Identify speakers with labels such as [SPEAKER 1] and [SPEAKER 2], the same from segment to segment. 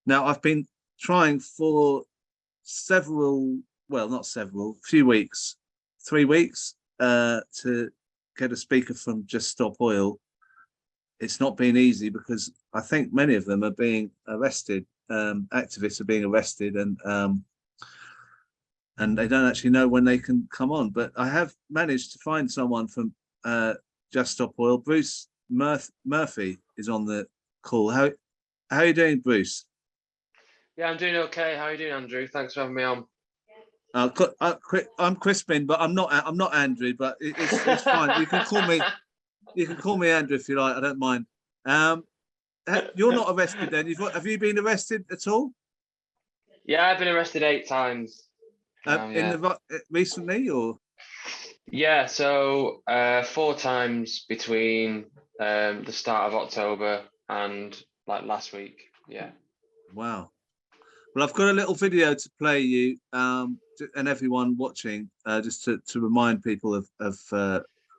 [SPEAKER 1] Now, I've been trying for few weeks, 3 weeks, to get a speaker from Just Stop Oil. It's not been easy because I think many of them are being arrested. Activists are being arrested, and they don't actually know when they can come on. But I have managed to find someone from Just Stop Oil. Bruce Murphy is on the call. How are you doing, Bruce?
[SPEAKER 2] Yeah, I'm doing okay. How are you doing, Andrew? Thanks for having me on.
[SPEAKER 1] I'm Crispin, but I'm not Andrew. But it's fine. You can call me Andrew if you like. I don't mind. You're not arrested then? Have you been arrested at all?
[SPEAKER 2] Yeah, I've been arrested 8 times.
[SPEAKER 1] Recently, or?
[SPEAKER 2] Yeah, so 4 times between the start of October and like last week. Yeah.
[SPEAKER 1] Wow. Well, I've got a little video to play you and everyone watching, just to remind people of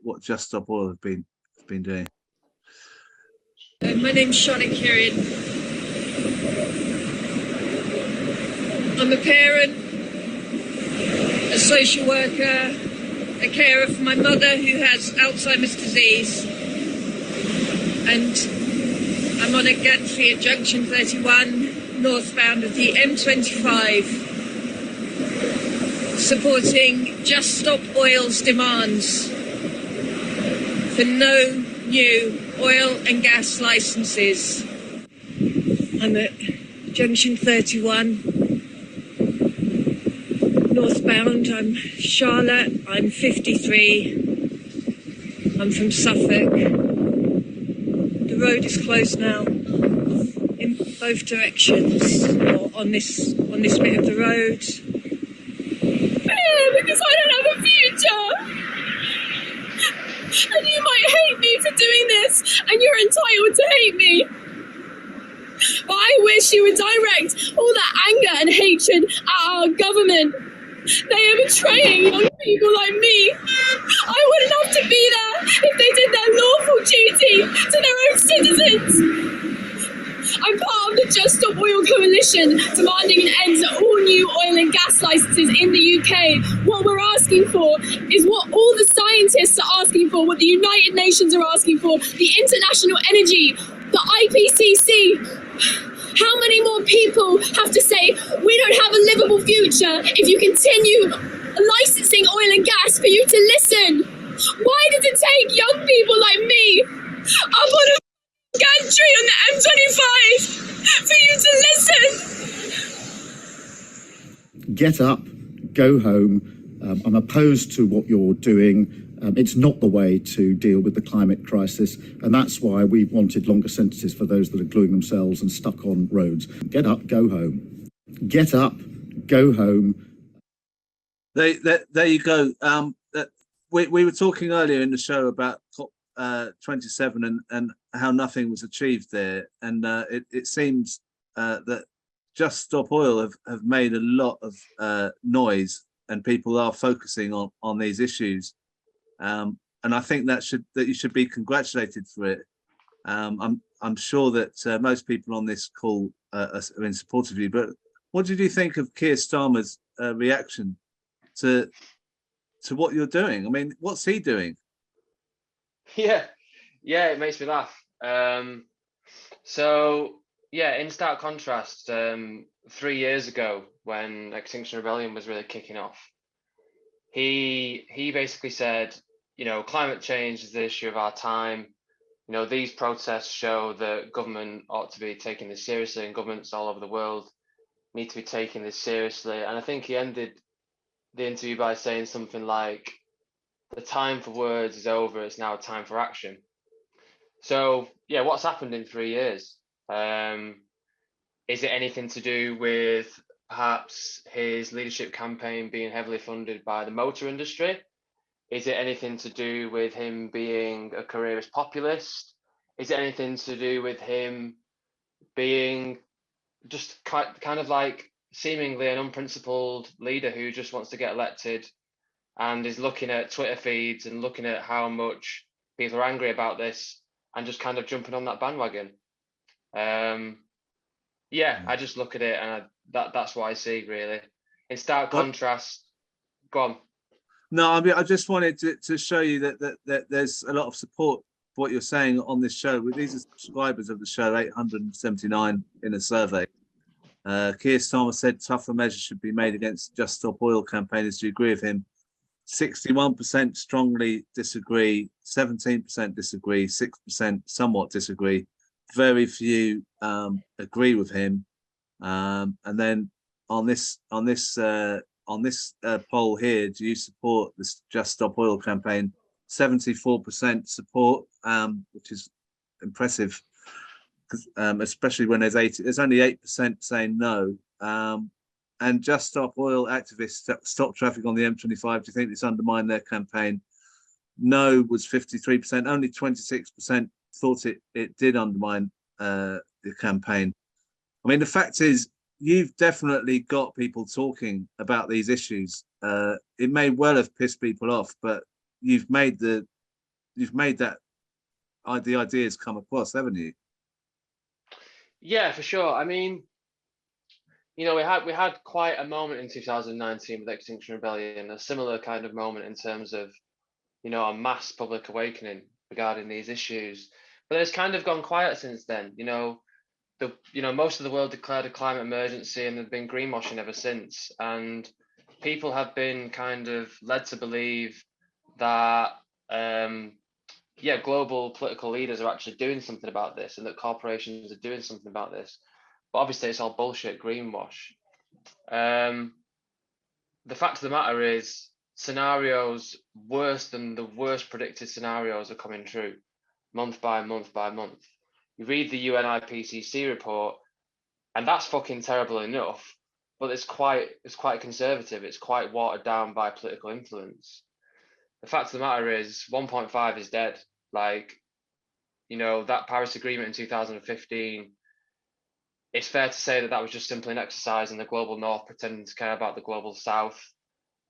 [SPEAKER 1] what Just Stop Oil have been doing.
[SPEAKER 3] My name's Charlotte Kieran. I'm a parent, a social worker, a carer for my mother who has Alzheimer's disease, and I'm on a gantry at junction 31, northbound of the M25, supporting Just Stop Oil's demands for no new oil and gas licenses. I'm at junction 31, northbound. I'm Charlotte, I'm 53, I'm from Suffolk. The road is closed now in both directions, or on this bit of the road.
[SPEAKER 4] Because I don't have a future. And you might hate me for doing this, and you're entitled to hate me. But I wish you would direct all that anger and hatred at our government. They are betraying young people like me. I wouldn't have to be there if they did their lawful duty to their own citizens. I'm part of the Just Stop Oil Coalition, demanding an end to all new oil and gas licenses in the UK. What we're asking for is what all the scientists are asking for, what the United Nations are asking for, the International Energy, the IPCC. How many more people have to say, we don't have a livable future if you continue licensing oil and gas for you to listen? Why does it take young people like me up on a gantry on the M25 for you to listen?
[SPEAKER 5] Get up, go home. I'm opposed to what you're doing. It's not the way to deal with the climate crisis, and that's why we wanted longer sentences for those that are gluing themselves and stuck on roads. Get up, go home. Get up, go home.
[SPEAKER 1] There you go. We were talking earlier in the show about COP27 and how nothing was achieved there, and it seems that Just Stop Oil have made a lot of noise, and people are focusing on these issues. And I think that you should be congratulated for it. I'm sure that most people on this call are in support of you. But what did you think of Keir Starmer's reaction to what you're doing? I mean, what's he doing?
[SPEAKER 2] Yeah, it makes me laugh. So yeah, in stark contrast, 3 years ago when Extinction Rebellion was really kicking off, he basically said, climate change is the issue of our time. These protests show that government ought to be taking this seriously, and governments all over the world need to be taking this seriously. And I think he ended the interview by saying something like, the time for words is over, it's now time for action. So yeah, what's happened in 3 years? Is it anything to do with perhaps his leadership campaign being heavily funded by the motor industry? Is it anything to do with him being a careerist populist? Is it anything to do with him being just kind of like seemingly an unprincipled leader who just wants to get elected and is looking at Twitter feeds and looking at how much people are angry about this and just kind of jumping on that bandwagon? Yeah, I just look at it and that's what I see really. In stark
[SPEAKER 1] What?
[SPEAKER 2] contrast, go on.
[SPEAKER 1] No, I mean, I just wanted to show you that there's a lot of support for what you're saying on this show. These are subscribers of the show, 879 in a survey. Keir Starmer said tougher measures should be made against Just Stop Oil campaigners. Do you agree with him? 61% strongly disagree, 17% disagree, 6% somewhat disagree. Very few agree with him. And then on this poll here, do you support this Just Stop Oil campaign? 74% support, which is impressive, especially when there's only 8% saying no. And Just Stop Oil activists stop traffic on the M25. Do you think this undermined their campaign? No was 53%. Only 26% thought it did undermine the campaign. I mean, the fact is, you've definitely got people talking about these issues. It may well have pissed people off, but you've made the ideas come across, haven't you?
[SPEAKER 2] Yeah, for sure. I mean, you know, we had quite a moment in 2019 with Extinction Rebellion, a similar kind of moment in terms of, you know, a mass public awakening regarding these issues. But it's kind of gone quiet since then. You know, most of the world declared a climate emergency and there's been greenwashing ever since. And people have been kind of led to believe that global political leaders are actually doing something about this and that corporations are doing something about this. But obviously it's all bullshit greenwash. The fact of the matter is scenarios worse than the worst predicted scenarios are coming true month by month by month. You read the UN IPCC report and that's fucking terrible enough, but it's quite conservative. It's quite watered down by political influence. The fact of the matter is 1.5 is dead. Like, you know, that Paris Agreement in 2015, it's fair to say that was just simply an exercise in the global north pretending to care about the global south.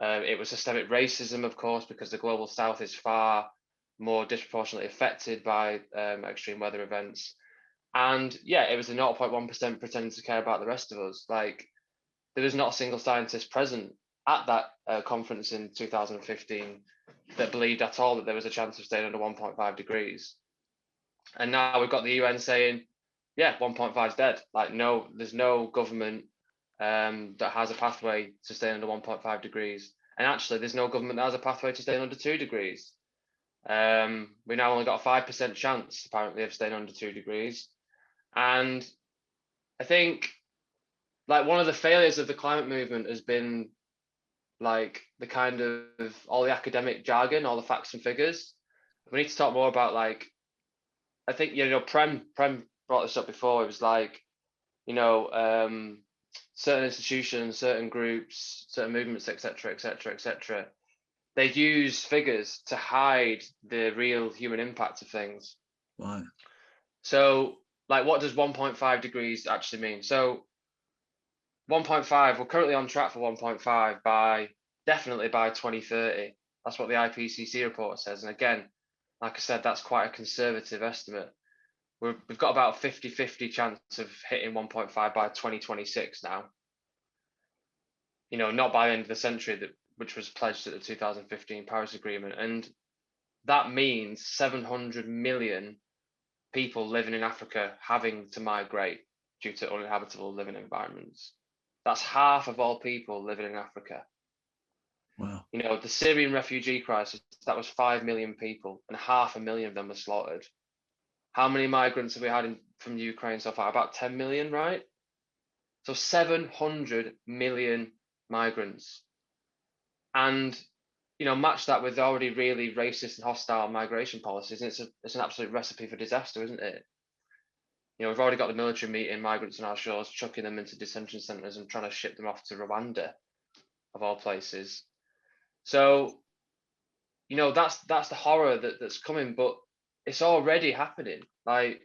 [SPEAKER 2] It was systemic racism, of course, because the global south is far more disproportionately affected by extreme weather events. And yeah, it was the 0.1% pretending to care about the rest of us. Like, there was not a single scientist present at that conference in 2015 that believed at all that there was a chance of staying under 1.5 degrees. And now we've got the UN saying, yeah, 1.5 is dead. Like, no, there's no government that has a pathway to stay under 1.5 degrees. And actually, there's no government that has a pathway to stay under 2 degrees. We now only got a 5% chance, apparently, of staying under 2 degrees. And I think, like, one of the failures of the climate movement has been, like, the kind of all the academic jargon, all the facts and figures. We need to talk more about, like, I think, you know, Prem brought this up before. It was like, you know, certain institutions, certain groups, certain movements, etc., etc., etc. They use figures to hide the real human impact of things.
[SPEAKER 1] Right.
[SPEAKER 2] So, like, what does 1.5 degrees actually mean? So 1.5, we're currently on track for 1.5 definitely by 2030. That's what the IPCC report says. And again, like I said, that's quite a conservative estimate. We've got about 50-50 chance of hitting 1.5 by 2026 now. You know, not by the end of the century, which was pledged at the 2015 Paris Agreement. And that means 700 million people living in Africa having to migrate due to uninhabitable living environments. That's half of all people living in Africa.
[SPEAKER 1] Wow.
[SPEAKER 2] You know, the Syrian refugee crisis, that was 5 million people and 500,000 of them were slaughtered. How many migrants have we had from Ukraine so far? About 10 million, right? So 700 million migrants. And, you know, match that with already really racist and hostile migration policies, and it's an absolute recipe for disaster, isn't it? You know, we've already got the military meeting migrants on our shores, chucking them into detention centres and trying to ship them off to Rwanda, of all places. So, you know, that's the horror that's coming, but it's already happening. Like,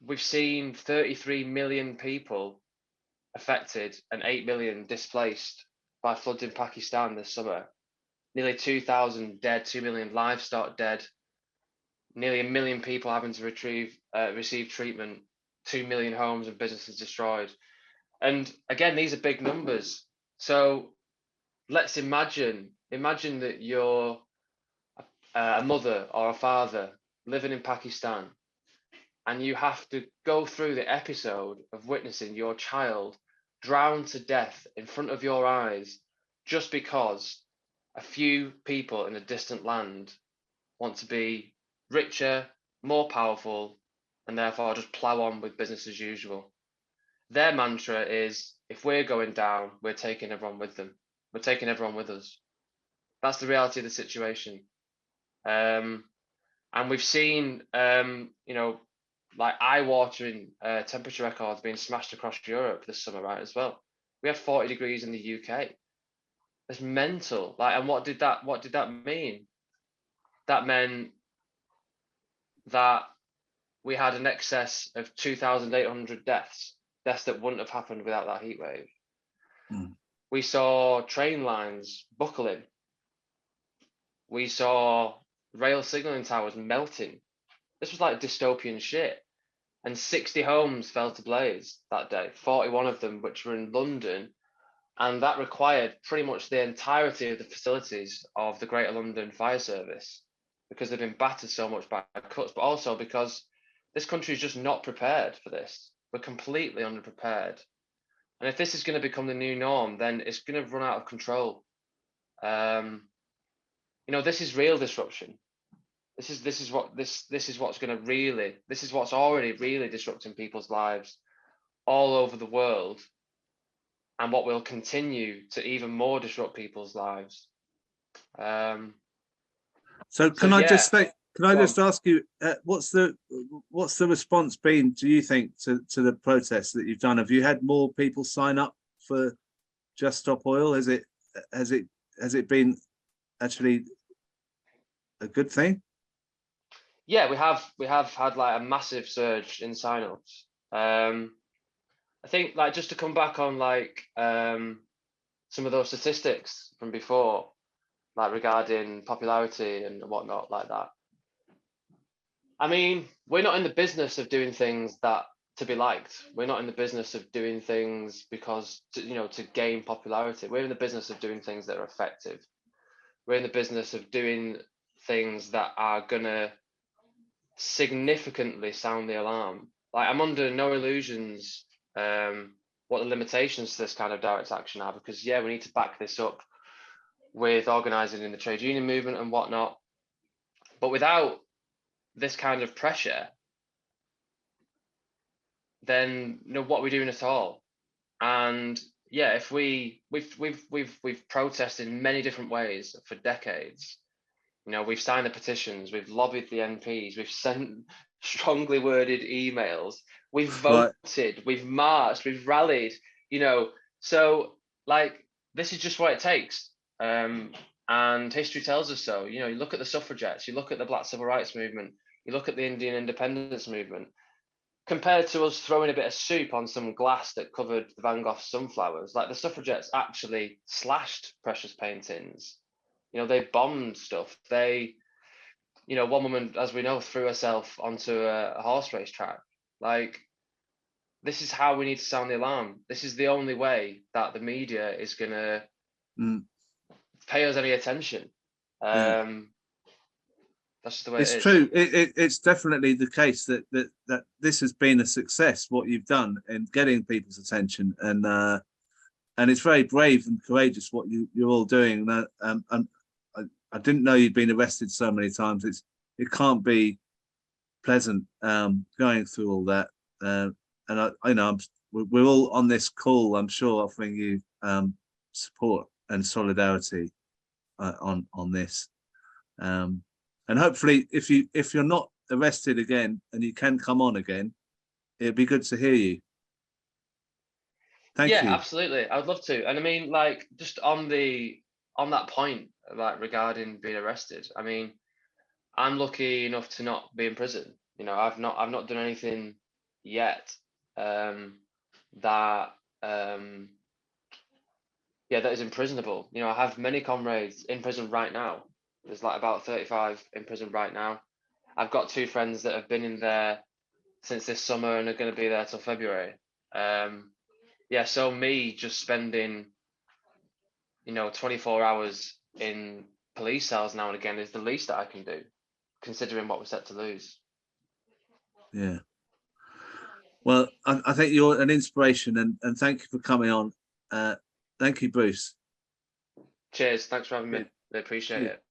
[SPEAKER 2] we've seen 33 million people affected and 8 million displaced by floods in Pakistan this summer. Nearly 2,000 dead, 2 million livestock dead, nearly 1 million people having to receive treatment 2 million homes and businesses destroyed. And again, these are big numbers. So let's imagine that you're a mother or a father living in Pakistan, and you have to go through the episode of witnessing your child drowned to death in front of your eyes just because a few people in a distant land want to be richer, more powerful, and therefore just plow on with business as usual. Their mantra is, if we're going down, we're taking everyone with them. We're taking everyone with us. That's the reality of the situation. And we've seen, like eye-watering temperature records being smashed across Europe this summer, right, as well. We had 40 degrees in the UK. It's mental. Like, and what did that mean? That meant that we had an excess of 2,800 deaths that wouldn't have happened without that heat wave. We saw train lines buckling. We saw rail signaling towers melting. This was like dystopian shit. And 60 homes fell to blaze that day, 41 of them which were in London. And that required pretty much the entirety of the facilities of the Greater London Fire Service, because they've been battered so much by cuts, but also because this country is just not prepared for this. We're completely underprepared. And if this is going to become the new norm, then it's going to run out of control. This is real disruption. This is what's already really disrupting people's lives all over the world, and what will continue to even more disrupt people's lives.
[SPEAKER 1] Can I just ask you, what's the response been, do you think, to the protests that you've done? Have you had more people sign up for Just Stop Oil? Has it been actually a good thing?
[SPEAKER 2] Yeah, we have had like a massive surge in signups. I think, like, just to come back on like some of those statistics from before, like regarding popularity and whatnot like that. I mean, we're not in the business of doing things that to be liked. We're not in the business of doing things because to gain popularity. We're in the business of doing things that are effective. We're in the business of doing things that are gonna significantly sound the alarm. Like, I'm under no illusions what the limitations to this kind of direct action are, because we need to back this up with organising in the trade union movement and whatnot. But without this kind of pressure, then what are we doing at all? And if we've protested in many different ways for decades. We've signed the petitions, we've lobbied the MPs, we've sent strongly worded emails, we've voted, we've marched, we've rallied, so like, this is just what it takes. And history tells us so. You look at the suffragettes, you look at the Black Civil Rights Movement, you look at the Indian Independence Movement, compared to us throwing a bit of soup on some glass that covered the Van Gogh sunflowers. Like, the suffragettes actually slashed precious paintings. They bombed stuff. They, one woman, as we know, threw herself onto a horse race track. Like, this is how we need to sound the alarm. This is the only way that the media is going to pay us any attention. That's just the way
[SPEAKER 1] it's true. It's definitely the case that this has been a success, what you've done in getting people's attention, and it's very brave and courageous what you're all doing. I didn't know you'd been arrested so many times. It can't be pleasant going through all that. And we're all on this call, I'm sure, offering you support and solidarity on this. And hopefully, if you're not arrested again and you can come on again, it'd be good to hear you. Thank you.
[SPEAKER 2] Yeah, absolutely. I'd love to. And I mean, like, just on that point, like, regarding being arrested, I mean, I'm lucky enough to not be in prison. I've not done anything yet that is imprisonable. I have many comrades in prison right now. There's like about 35 in prison right now. I've got 2 friends that have been in there since this summer and are going to be there till February. Yeah, so me just spending, 24 hours in police cells now and again is the least that I can do, considering what we're set to lose.
[SPEAKER 1] Yeah. Well, I think you're an inspiration, and thank you for coming on. Thank you, Bruce.
[SPEAKER 2] Cheers. Thanks for having me. I appreciate it.